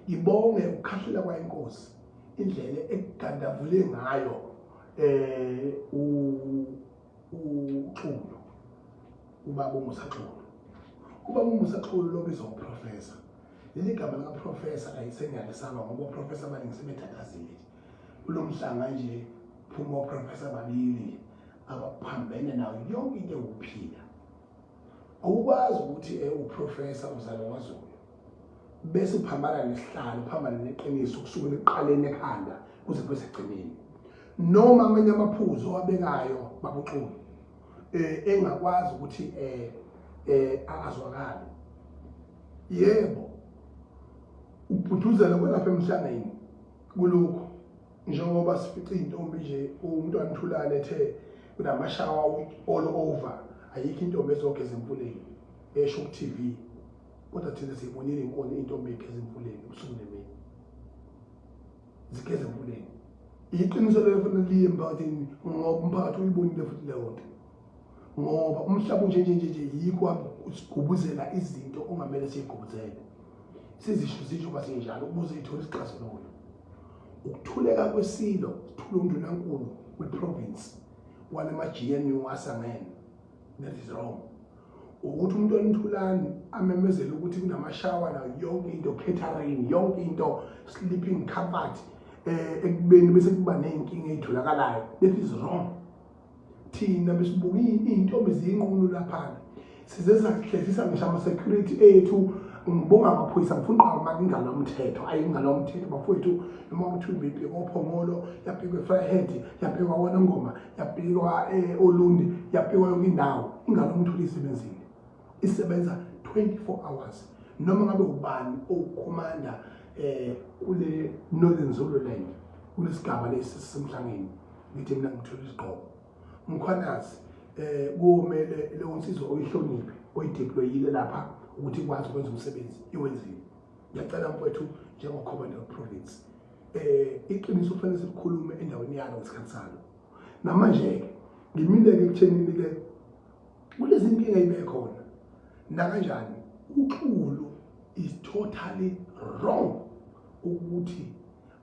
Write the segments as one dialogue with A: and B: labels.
A: ngibonge ukukhahlela kwainkosi indlela ekugandavule ngayo uXulu ubaba uMusaXulu lobizwa uprofessor. Leli gama lika professor ayisengiyalisaba ngoba uprofessor abaningi sebethathazile. Kulomhlanga nje phuma oprofessor ababili abaphambene nayo yonke into yokuphila. Awukwazi ukuthi uprofessor uzalwa kwaZulu bese uphambana nesihlalo uphambana neqiniso kusukela eqaleni ekhanda kuze kube segcineni. Noma amanye amaphuzu abekayo babuXulu engakwazi ukuthi azwakala. Yebo ubhuduzela kwelapha emhlangeni kulokho njengoba sifica intombi nje umntwana uthulane ethe kunamashawa all over ayikho intombi ezogeza emfuleni esho ku TV kodwa thina siyibonile inkolo intombi egeza emfuleni usuku nemini zigeza emfuleni. Iqiniso leyo liye emphakathini ngoba umphakathi uyibonile futhi leyo nto ngoba umhlaba nje yikho usigubuzela izinto ongamele siyigubuzele sizisho basenjalo ukuze ithole isixazululo. Ukuthuleka kwesilo sithula undunankulu weprovince wale ma-GNU asangene. That is wrong. Ukuthi umuntu onithulani amemezele ukuthi kunamashawa nayo yonke into catering yonke into sleeping cupboard ekubeni bese kuba nenkinga ezitholakalayo. That is wrong. Thina besibuka into beziyinqunu lapha sizeza kuhlezisa ngisho ama-security ethu ngibonga amaphoyisa ngifuna ukuthi ingalo umthetho ayingalo umthetho bafowethu noma ukuthi ubiphi ophongolo yapikwe Firehead yapikwa wona ngoma yapikwa Olundi yapikwa yonke indawo ingalo umthetho isebenza 24 hours noma ngabe ubani okhomanda kule Northern Zululand kulesigaba lesi sisemhlangeni ngithi mina ngithola isiqobo mkhwanazi kumele leyo nsizwa oyihloniphe oyideployile lapha ukuthi ikwazi ukwenza umsebenzi iwenzile. Ngiyacela mfowethu njengokhomanda weprovince iqiniso kufanele sikhulume endaweni yalo ngesikhathi salo. Namanje ke ngimile ke ekuthenini ke kulezi inkinga ibe khona na kanjani uXulu is totally wrong ukuthi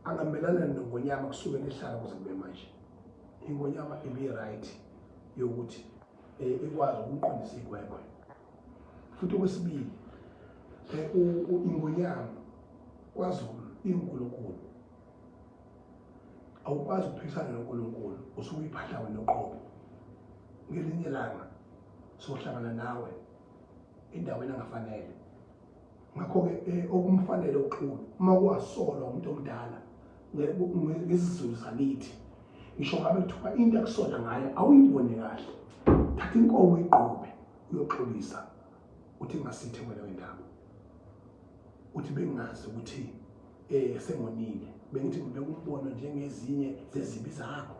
A: angamelana nengonyama kusuke nehlala kuze kube manje. Ingonyama ibe right yokuthi ikwazi ukuqondisa igwegwe. Futhi okwesibili ingonyama kwaZulu inkulunkulu awukwazi ukuphikisana noNkulunkulu usuke iphahla noqobo ngelinye ilanga sohlangana nawe endaweni engafanele. Ngakho ke okumfanele uXulu uma kuwasolwa umuntu omdala ngesizulu salithi ngisho ngabe kuthiwa into akusola ngayo awuyibone kahle thatha inkomo iqobe uyoxolisa uthi ngasithe kwena wendaba uthi bengazi ukuthi sengonile bengithi ngibekumbona njengezinye zezibi zakho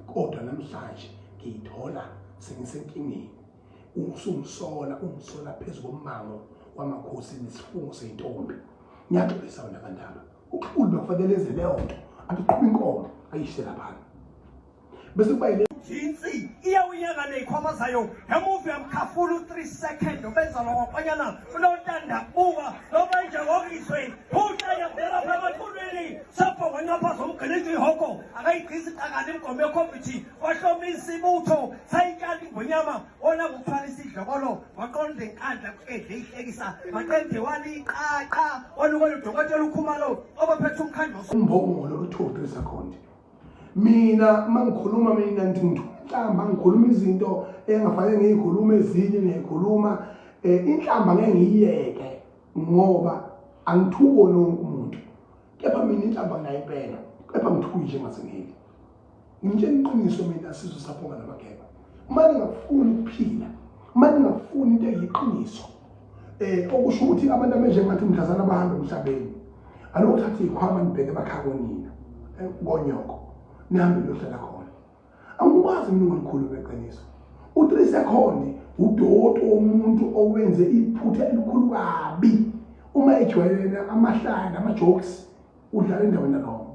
A: kodwa namhlanje ngiyithola sengisenkingeni ungisola phezu kommango wamakhosi nesifungo seyintombi. Ngiyaxolisa wena kandaba uXulu bekufanele enze leyo nto angiqhuba inkomo ayishe lapha bese kuba ile
B: jinsi iyawunyaka nezikhwama zayo emuva yamkhafula 3 seconds obenza lokwanyana unotanda buka noma nje ngokizwe phutha yabheka phakathulweni sapho wanapha zomgelethi ihoko akayigcisi takane ingoma yecompeti wahlomisa ibutho sayikala ingonyama ona kuthwala isidlokolo waqonda enkandla kuedle ihlekisa maqende waliqaqa olukolo dokotela ukhumalo obaphethe umkhandlo
A: umbongo loluthothi sakhonde. Mina mangikhuluma mina ngihlamba ngikhuluma izinto engafanele ngiyikhuluma ezinye ngiyikhuluma inhlamba ngeke ngiyeke ngoba angithuko nomuntu kepha mina inhlamba ngiyayibheka kepha ngithuko nje ngasengeke nje iqiniso mina sizwe saphonga namakheba manje ngafuna ukuphila manje ngafuna into eyiqiniso okusho ukuthi abantu abenje ngathi umdlazana abahamba emhlabeni alokuthatha izikhwama nibheke bakhakonina ngonyoko nihambe lohlala khona angikwazi mina ukukhuluma eqiniso u3 seconds udodo umuntu owenze iphutha elikhulu kabi uma ejwayelena amahlanga ama-jokes udlala endaweni nalona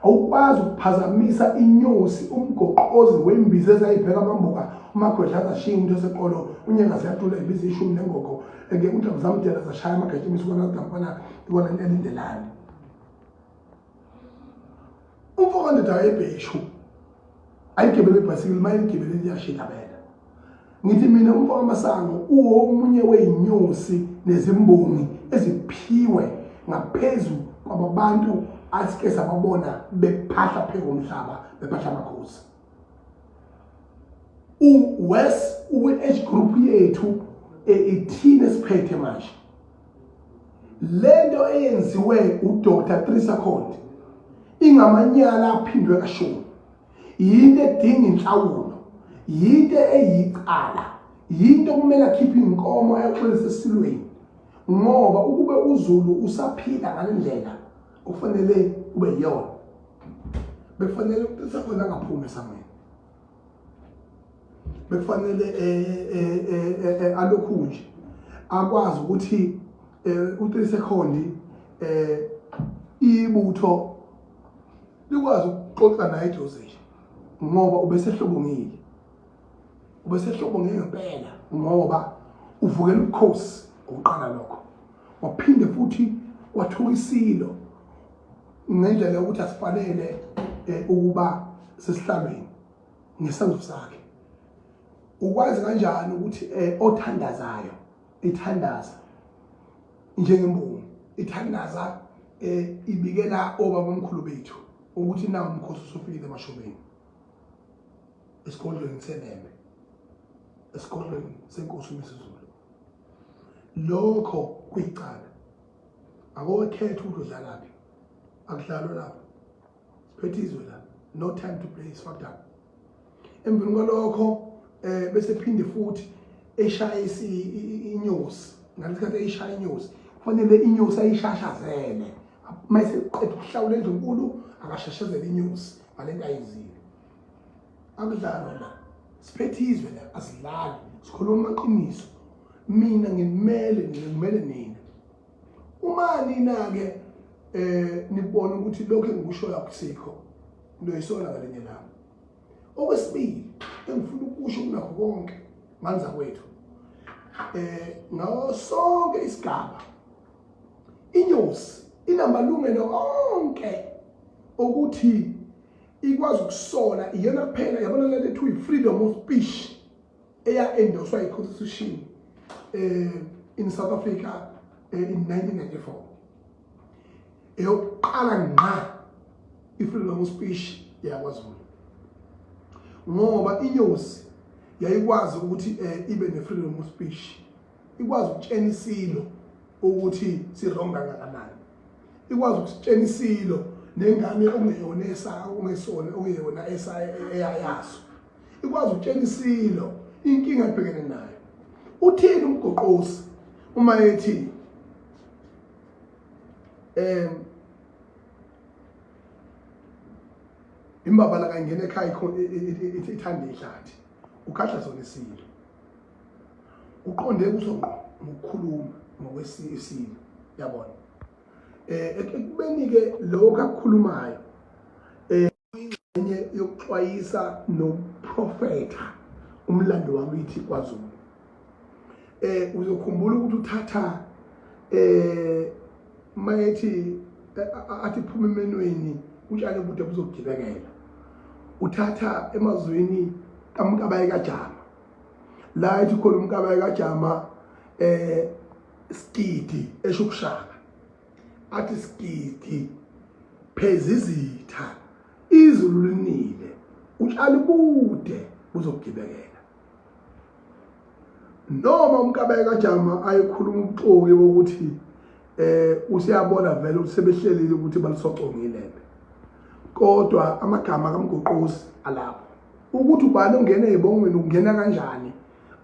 A: awukwazi ukuphazamisa inyosi umgoqozi wembiza ezayibheka amambuka umakhwedla azashiya umuntu oseqolo unyaka siyatula ibiza ishumi nengogo ngeke uNdlovu zamdela zashaya amagajimisi kona kampana ikona elindelana umfokanda ayebheshu ayigibele ibhasikili mayigibele liyashikabela ngithi mina umfoko amasango uwomunye weinyosi nezimbongi eziphiwe ngaphezulu kwabantu asike sababona bephahla phezulu komhlaba bephahla amakhosi uWes uwe-age group yethu ithina siphethe manje lento eyenziwe uDr Theresa Khonde ingamanyala aphindwe kashoni yinto edinga inhlawulo yinto eyicala yinto kumele akhiphe inkomo ayaxolisa esilweni ngoba ukube uZulu usaphila ngalendlela kufanele ube yona bekufanele ukuthi sakhona ngaphuma esamweni bekufanele alokhu nje akwazi ukuthi uTheresa Khonde ibutho likwazi ukuxoxa naye Joseph ngoba ubesehlobongile ngempela ngoba uvukela ubukhosi oqala lokho waphinde futhi wathola isilo ngendlela ukuthi asifanele ukuba sesihlalweni ngesandla sakhe ukwazi kanjani ukuthi othandazayo ithandaza njengembongi ithandaza ibikela obaba omkhulu bethu ukuthi nawo umkhosi usufikile emashobeni esikolweni seNembe esikolweni senkosi uMisuzulu lokho kuyicala akokhetha ukuthi udlalaphi akudlalwa lapho siphethizwe la no time to play is fucked up emveni kwalokho bese phinde futhi eshaya inyosi ngalesikhathi eshaya inyosi kufanele inyosi ayishashazele mayise qethe ukuhlawula endlunkulu akashashazele inyosi ngalento ayizile akudlalwa la siphethizwe la asidlali sikhuluma amaqiniso mina ngimele nina uma nina ke nibona ukuthi lokho engikushoyo akusikho noyisola ngalenye lami okwesibili engifuna ukusho kunakho konke manza kwethu ngawo sonke isigaba inyosi inamalungelo onke ukuthi ikwazi ukusola iyona kuphela yabona lento ethu freedom of speech eya endoswa yi-constitution in South Africa in 1994 eyokuqala ngqa i-freedom of speech yakwaZulu ngoba inyosi yayikwazi ukuthi ibe ne-freedom of speech ikwazi ukutshena isilo ukuthi sironga kangakanani ikwazi ukutshena isilo nengane ongeyona ongesona ongeyona eyayaso ikwazi ukutshena isilo inkinga ebhekene nayo uthini umgoqosi uma ethi imbabala kangena ekhaya ithanda ihlathi ukhahla sona isilo uqonde kusonqo ngokukhuluma ngokwesilo yabona ekubeni ke lokho akukhulumayo ingxenye yokuxwayisa noprofeta umlando wakithi kwaZulu uzokhumbula ukuthi uthatha mayethi athi phuma emenweni utshale bude buzogibekela uthatha emazweni kaMkabayi kaJama la ethi khona uMkabayi kaJama skidi eshukushaka athi skidi pheza izitha izulu linile utshale bude buzogibekela noma uMkabayi kaJama ayikhuluma ubuxoki ukuthi usiyabona vele ukuthi sebehlelile ukuthi balisocongile kodwa amagama kaMgoqozi alapho ukuthi ubani ongena ezibongweni ungena kanjani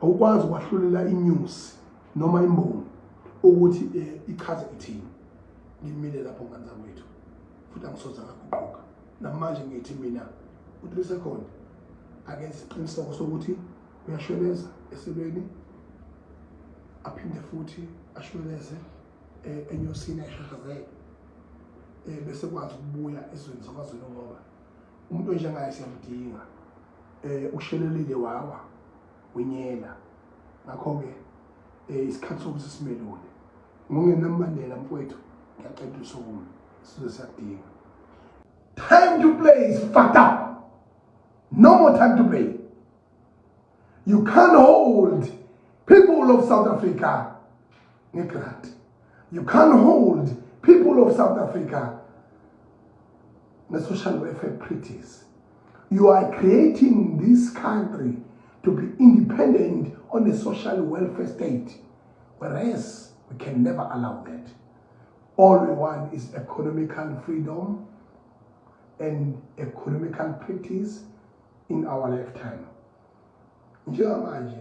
A: awukwazi ukwahlulela inyosi noma imbongi ukuthi ichaze ithini ngimile lapho nganza kwethu futhi angisoza ngaguquka namanje ngithi mina uTheresa Khonde akenze isiqiniseko sokuthi uyashweleza esilweni aphinde futhi ashweleze enyosini ayishashazele bese kwazi ukubuya ezweni zakwaZulu ngoba umuntu onjengaye siyamdinga ushelelile wawa unyela ngakho ke isikhathi sokuthi simelule ngongenambandela mfowethu ngiyaqeda usukuma sizo siyadinga Time to play is fucked up. No more time to play. You can't hold people of South Africa neglect. You can't hold people of South Africa the social welfare pretties. You are creating this country to be independent on the social welfare state, whereas we can never allow that. All we want is economical freedom and economical pretties in our lifetime. Njengamanje,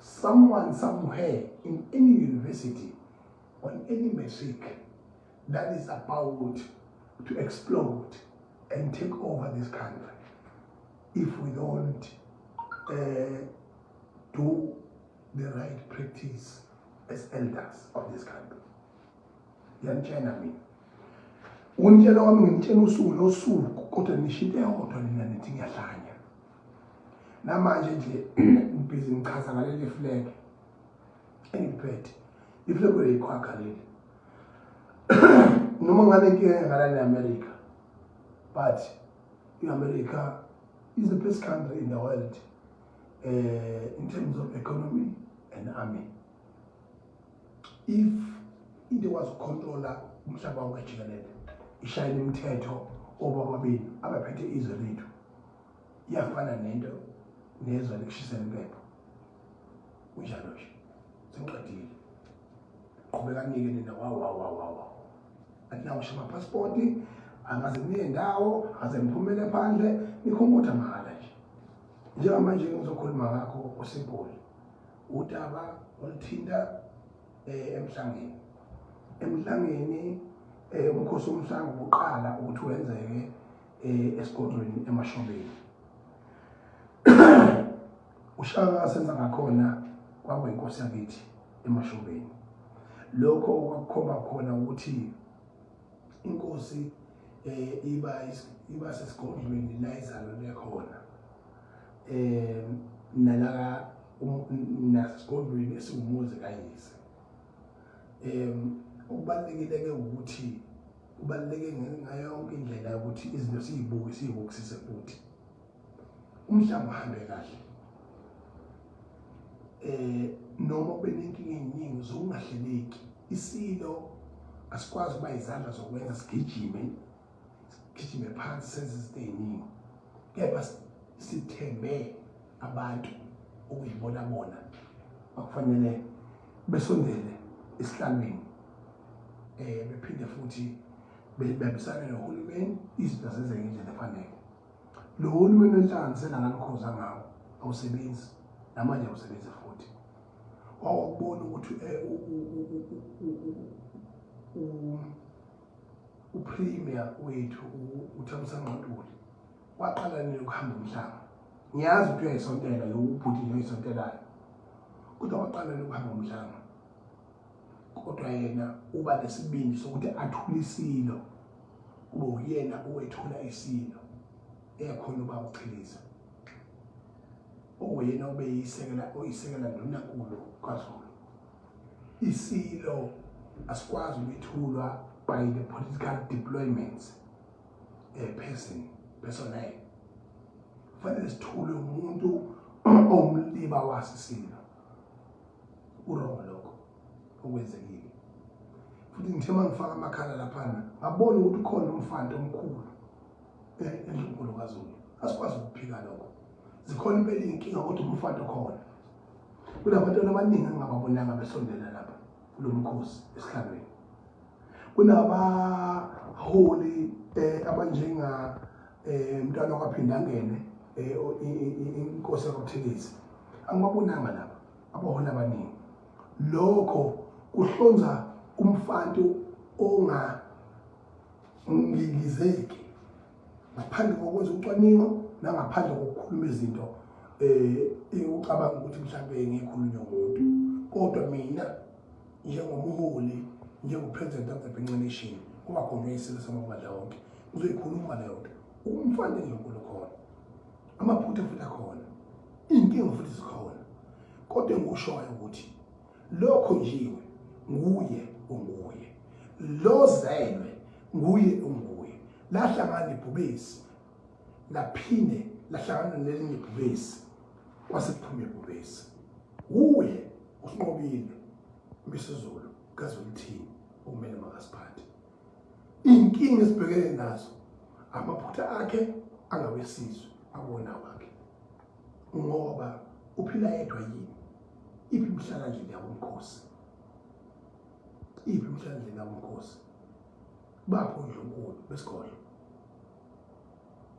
A: someone somewhere in any university, on any matric that is about to explode and take over this country, if we don't do the right practice as elders of this country. Yanitshela mina. Unitshela wami ngimtshela usuku nosuku kodwa nishite yodwa nina nithi ngiyahlanya. Namanje nje ngibhizi ngichaza ngaleli flag engiphethe. Iflag leyikhwakha leli. Noma ngane nkinga ngalana eAmerica. But America is the best country in the world in terms of economy and army. If it was controller umhlaba wonke jikelele, ishayela imithetho obababili abaphethe izwe lethu, iyafana nento nezwe lekushisela impepho. Kunjalo nje sengiqedile. Qhubeka nike nina wow. Athi nawo shema passport, angaze niye ndawo, aze niphumele phandle, nikhonkotha mahala nje. Njengamanje ngizokhuluma ngakho uSimpoli. Udaba oluthinta emhlangeni. Emhlangeni umkhosi womhlanga uqala ukuthi wenzeke esigodlweni eMashobeni. Ushaka asenza ngakhona kwaba inkosi yakithi eMashobeni. Lokho kwakukhomba khona ukuthi inkosi iba sesigodlweni la izalwe khona. Nalaka nasesigodlweni esingumuzi kayise. Ukubalulekile ke ukuthi kubaluleke ngayo yonke indlela ukuthi izinto siyibukisise futhi. Umhlaba uhambe kahle. Noma benenkinga eziningi zokungahleleki. Isilo asikwazi ukuba izandla zokwenza sigijime phansi senze izinto eziningi. Kepha sithembe abantu ukuyibona bona akufanele besondele esihlalweni. Bephinde futhi bebambisane nohulumeni izinto zenzeke ngendlela efanele. Lo hulumeni wenhlanganisela nganikhoza ngawo awusebenzi namanje awusebenzi futhi. Wawubona ukuthi upremier wethu uThamsanqa Ntuli waqala nini ukuhamba umhlaba. Ngiyazi ukuthi uyayisontela ubhuti uyayisontelayo. Kodwa waqala nini ukuhamba umhlaba. Kodwa yena uba nesibindi sokuthi athule isilo. Ube uyena owethula isilo. Eyakhona uba uchiliza. Oyena oyisekela ndonankulu kaZulu. Isilo asikwazi ukuyithulwa by the political deployments personnel. Fanele sithule umuntu omliba wasisilo. Urongo lokho okwenzekile. Futhi ngithe mangifaka amakhala laphana ngabona ukuthi khona umfanto omkhulu endlunkulu kaZulu. Asikwazi ukuphika lokho. Zikhona impela inkinga kodwa umfanto khona. Kunabantu abaningi engababonanga besondela lapha kulo mkhosi esihlalweni. Kunabaholi abanjenga umntwana wakaphinda angene inkosi yakuThekisi. Angibabonanga lapha abaholi abaningi. Lokho kuhlonza umfanto ongangilizeki ngaphandle kokwenza ucwaningo nangaphandle kokukhuluma izinto ucabanga ukuthi mhlawumbe ngikhulunywa umuntu. Kodwa mina njengomuholi njengopresident of the Benqe Nation kuba khona isilo samabandla wonke ngizoyikhuluma leyo nto. Umfanto enkulu khona. Amaphutha futhi akhona. Inkinga futhi zikhona. Kodwa ngikushoyo ukuthi lokho njiwe nguye unguye. Lo zelwe nguye unguye. lahlangana ibhubesi laphinde lahlangana nelinye ibhubesi kwase kuphume ibhubesi uye usinqobile uMisuzulu kaZwelithini okumele makasiphathe inkinga esibhekene nazo amaphutha akhe angawesizwe abona wakhe ngoba uphila yedwa yini iphi imhlalandlela yabomkhosi iphi imhlalandlela yabomkhosi bapho ndlonkulu besikole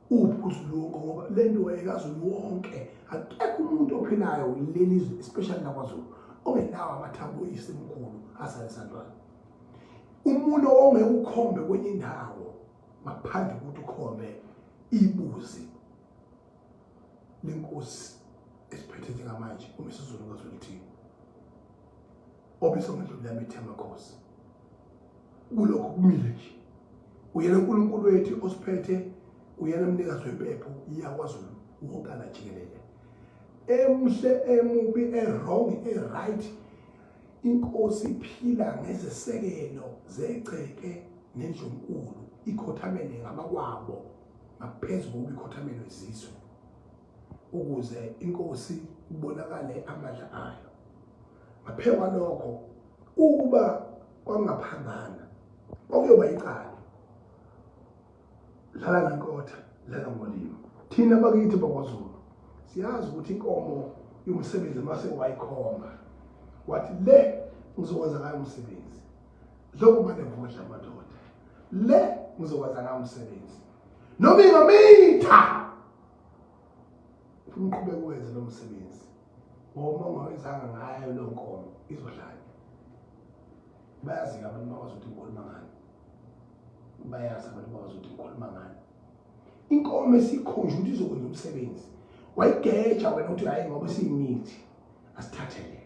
A: uphuzuluko ngoba lento wayekazulu wonke akekho umuntu ophilayo lelizwe especially naKwaZulu ongenawo amathambo isimkhulu asalisandwana umuntu onge ukhombe kwenye indawo ngaphandle ukuthi ukhombe ibuzi lenkosi esiphethe njengamanje uMisuzulu kaZwelithini obisongedlula yamithema Khosi kulokho kumile nje uyena uNkulunkulu wethu osiphethe uyena umnikazi wempepho iyakwaZulu wonke alajikelele emhle emubi wrong right inkosi iphila ngezesekelo zeceke nenjonkulu ikhothamene ngabakwabo ngaphezulu kokuba ikhothamene izizwe ukuze inkosi ibonakale amandla ayo ngaphezulu lokho ukuba kwangaphambana okuyoba icala dlala ngenkotha dlala ngolimo thina bakithi bakwaZulu siyazi ukuthi inkomo yomsebenzi mase wayikhomba wathi le ngizokwenza ngayo umsebenzi njengoba nevodla amadoda le ngizokwenza ngayo umsebenzi noma ingamitha umqhubeko wenze lo msebenzi ngoba ungawenzanga ngayo lo nkomo izodlala bayazi abantu bakwazi ukuthi ngikhuluma ngani bayazi abantu bakwazi ukuthi ngikhuluma ngani inkomo esikhonje ukuthi izokwenza umsebenzi wayigeja wena uthi hayi ngoba siyimithi asithathele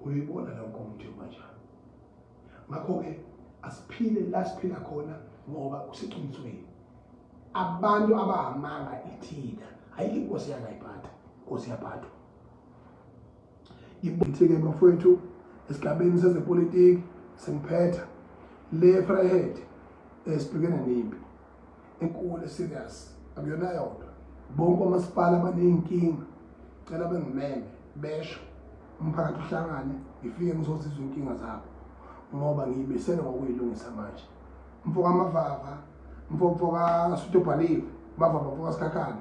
A: uyibona lo nkomo nje manje ngakho ke asiphile la siphila khona ngoba kusiqinisweni abantu abahamanga ithina hayi inkosi yakayiphatha inkosi yaphathwa ibitheke bafowethu esigabeni sezepolitiki sengiphetha le Vryheid esibhekene nempi enkulu serious akuyona yodwa bonke amasipala abanenkinga cela bengimeme besho umphakathi uhlangane ngifike ngizozizwa inkinga zabo ngoba ngiyibesele ngokuyilungisa manje mfoka amavava mfoka Sutobhaliwe bavava mfoka Sikhakhane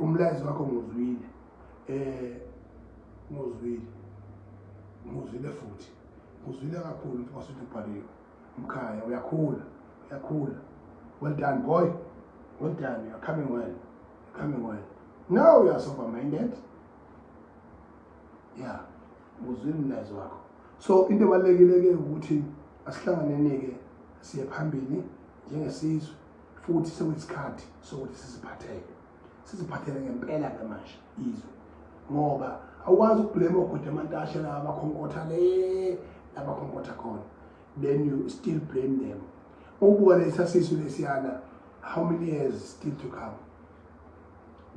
A: umlazi wakho ngozwile ngozwile futhi ngozwile kakhulu mfoka Sutobhaliwe umkhaya uyakhula well done boy well done you're coming well now you are sober minded yeah ngozwile umlazi wakho so into ebalekile ke ukuthi asihlanganene ke siye phambili njengesizwe futhi sekuyisikhathi sokuthi siziphathele ngempela ke manje izwe ngoba awazi ukublame ogoda amantashe la abakhonkotha abakhonkotha khona then you still blame them ubuka lesasiso lesiyana how many years still to come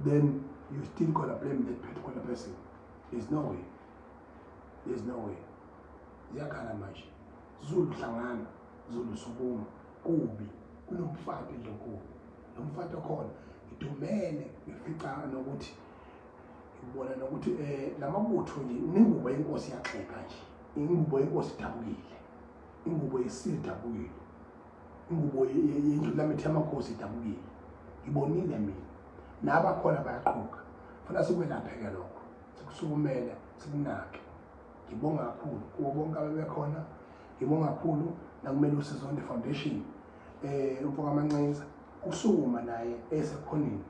A: then you still gonna blame that particular person. There's no way ziyakhala manje Zulu hlangana Zulu sukuma kubi kunomfati lokho nomfati okhona idumene ngifica nokuthi ngibona nokuthi lamabutho nje ingubo yenkosi yaxeka nje ingubo yenkosi idabukile ingubo yesidabukile ingubo yendlu lamethema Khosi idabukile ngibonile mina nabakhona bayaqhuka funa sikwelapheke lokho sikusukumela sikunake ngibonga kakhulu kubo bonke abebekhona ngibonga kakhulu nakumele uSizonke Foundation umfoka amancinza usukuma naye esekhonini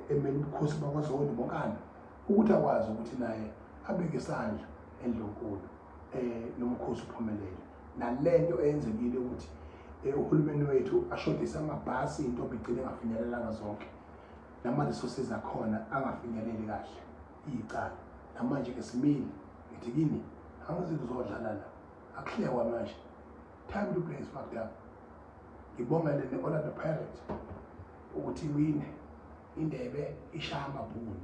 A: emele ubukhosi bakwaZondi bonkana ukuthi akwazi ukuthi naye abeke isandla endlonkulu nomkhosi uphumelele nalento eyenzekile ukuthi uhulumeni wethu ashodisa amabhasi into obigcine ngafinyelelanga zonke nama-resources akhona angafinyeleli kahle iyicala namanje ke simile ngithi kini angizizodlala la akuhlekwa manje time to play is fucked up ngibonga le Orlando Pirates ukuthi wine indebe ishaya amabhunu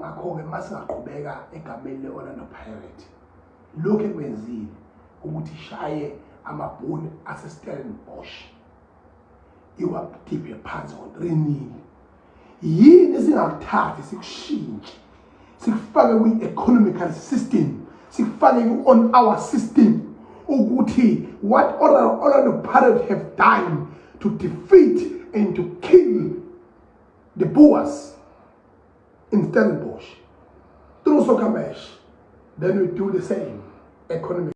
A: ngakho ke masingaqhubeka egameni leOrlando Pirates lokho ekwenzile ukuthi ishaye amabhunu aseStellenbosch iwakhiphe phansi ngo-3-0. Yini esingakuthathi sikushintshe sikufake kwi-economical system, sikufake on our system, ukuthi what Orlando Pirates have done to defeat and to kill the Boers in Stellenbosch through soccer match, then we do the same economic.